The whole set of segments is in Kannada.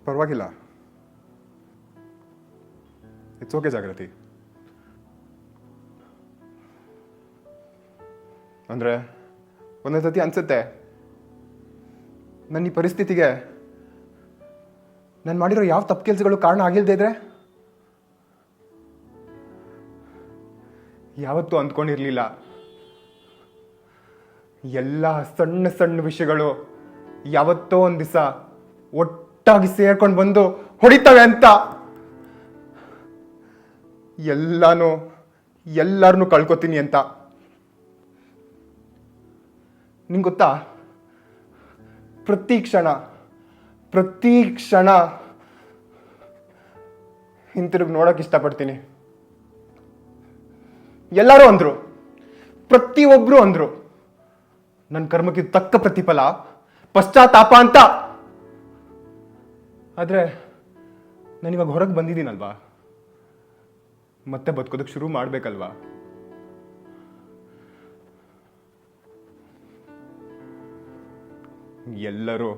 ಪರವಾಗಿಲ್ಲ. ಇಟ್ಸ್ ಓಕೆ ಜಾಗೃತಿ. ಅಂದರೆ ಒಂದೊಂದು ಸತಿ ಅನಿಸುತ್ತೆ ನನ್ನ ಈ ಪರಿಸ್ಥಿತಿಗೆ ನಾನು ಮಾಡಿರೋ ಯಾವ ತಪ್ಪು ಕೆಲಸಗಳು ಕಾರಣ ಆಗಿಲ್ಲದೆ ಇದ್ರೆ. ಯಾವತ್ತೂ ಅಂದ್ಕೊಂಡಿರಲಿಲ್ಲ ಎಲ್ಲ ಸಣ್ಣ ಸಣ್ಣ ವಿಷಯಗಳು ಯಾವತ್ತೋ ಒಂದು ದಿವಸ ಒಟ್ಟಾಗಿ ಸೇರ್ಕೊಂಡು ಬಂದು ಹೊಡಿತವೆ ಅಂತ. ಎಲ್ಲರನ್ನೂ ಕಳ್ಕೊತೀನಿ ಅಂತ. ನಿಂಗೆ ಗೊತ್ತಾ, ಪ್ರತಿ ಕ್ಷಣ ಹಿಂತಿರುಗಿ ನೋಡೋಕೆ ಇಷ್ಟಪಡ್ತೀನಿ. ಎಲ್ಲರೂ ಅಂದ್ರು, ಪ್ರತಿಯೊಬ್ರು ಅಂದ್ರು, ನನ್ನ ಕರ್ಮಕ್ಕೆ ತಕ್ಕ ಪ್ರತಿಫಲ ಪಶ್ಚಾತ್ತಾಪ ಅಂತ. ಆದ್ರೆ ನಾನಿವಾಗ ಹೊರಗೆ ಬಂದಿದ್ದೀನಲ್ವಾ, ಮತ್ತೆ ಬದುಕೋದಕ್ಕೆ ಶುರು ಮಾಡ್ಬೇಕಲ್ವಾ. ಎಲ್ಲರೂ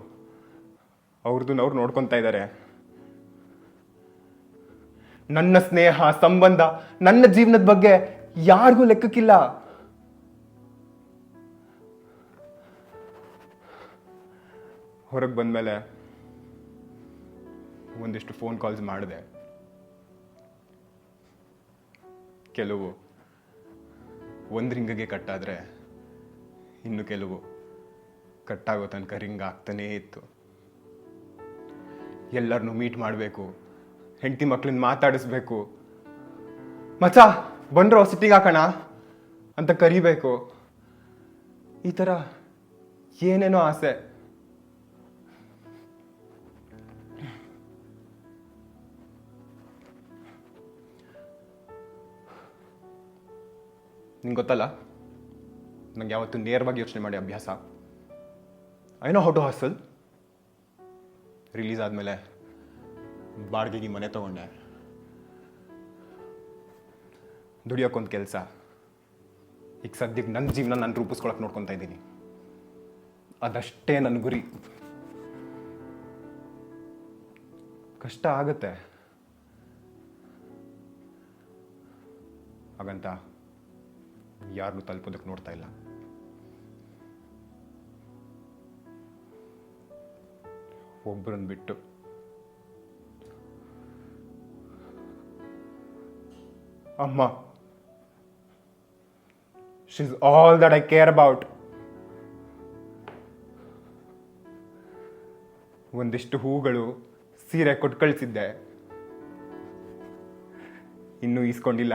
ಅವ್ರದ್ದು ನೋಡ್ಕೊತಾ ಇದ್ದಾರೆ. ನನ್ನ ಸ್ನೇಹ ಸಂಬಂಧ ನನ್ನ ಜೀವನದ ಬಗ್ಗೆ ಯಾರಿಗೂ ಲೆಕ್ಕಕ್ಕಿಲ್ಲ. ಹೊರಗೆ ಬಂದ್ಮೇಲೆ ಒಂದಿಷ್ಟು ಫೋನ್ ಕಾಲ್ಸ್ ಮಾಡಿದೆ. ಕೆಲವು ಒಂದು ರಿಂಗಿಗೆ ಕಟ್ಟಾದ್ರೆ ಇನ್ನು ಕೆಲವು ಕಟ್ಟಾಗೋ ತನಕ ರಿಂಗ್ ಆಗ್ತಾನೇ ಇತ್ತು. ಎಲ್ಲರನ್ನೂ ಮೀಟ್ ಮಾಡಬೇಕು, ಹೆಂಡತಿ ಮಕ್ಳನ್ನ ಮಾತಾಡಿಸ್ಬೇಕು, ಮಚ್ಚ ಬಂದ್ರೋ ಸಿಟ್ಟಿಗೆ ಹಾಕೋಣ ಅಂತ ಕರಿಬೇಕು. ಈ ಥರ ಏನೇನೋ ಆಸೆ. ನಿಂಗೆ ಗೊತ್ತಲ್ಲ, ನಂಗೆ ಯಾವತ್ತೂ ನೇರವಾಗಿ ಯೋಚನೆ ಮಾಡಿ ಅಭ್ಯಾಸ. I know how to hustle. Release ಆದಮೇಲೆ ಬಾಡಿಗೆಗೆ ಮನೆ ತಗೊಂಡೆ. ದುಡಿಯೋಕ್ಕೊಂದು ಕೆಲಸ. ಈಗ ಸದ್ಯಕ್ಕೆ ನನ್ನ ಜೀವನ ನಾನು ರೂಪಿಸ್ಕೊಳಕ್ಕೆ ನೋಡ್ಕೊತಾ ಇದ್ದೀನಿ. ಅದಷ್ಟೇ ನನ್ನ ಗುರಿ. ಕಷ್ಟ ಆಗತ್ತೆ, ಹಾಗಂತ ಯಾರನ್ನೂ ತಲುಪೋದಕ್ಕೆ ನೋಡ್ತಾ ಇಲ್ಲ. ಒಬ್ಬರನ್ನು ಬಿಟ್ಟು. ಅಮ್ಮ, she is all that I care about. ಒಂದಿಷ್ಟು ಹೂಗಳು ಸೀರೆ ಕೊಟ್ಟು ಕಳಿಸಿದ್ದೆ, ಇನ್ನೂ ಈಸ್ಕೊಂಡಿಲ್ಲ.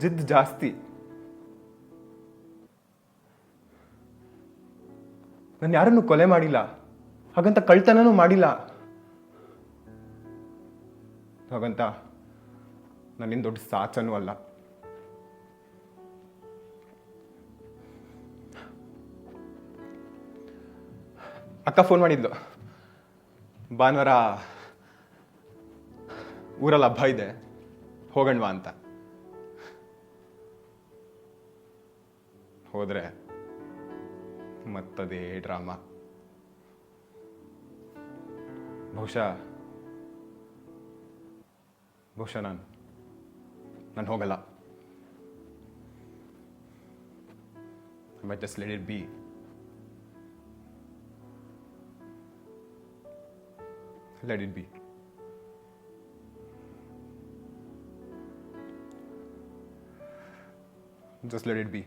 ಜಿದ್ದು ಜಾಸ್ತಿ. ನಾನು ಯಾರನ್ನು ಕೊಲೆ ಮಾಡಿಲ್ಲ, ಹಾಗಂತ ಕಳ್ತನೂ ಮಾಡಿಲ್ಲ. ಹಾಗಂತ ನನ್ನಿಂದ ದೊಡ್ಡ ಸಾಚನೂ ಅಲ್ಲ. ಅಕ್ಕ ಫೋನ್ ಮಾಡಿದ್ಲು, ಭಾನುವಾರ ಊರಲ್ಲಿ ಹಬ್ಬ ಇದೆ, ಹೋಗಣ್ವಾ ಅಂತ. ಹೋದ್ರೆ ಮತ್ತದೇ ಡ್ರಾಮಾ. ಬಹುಶಃ ನಾನು ಹೋಗಲ್ಲ. I might just let it be. Let it be. Just let it be.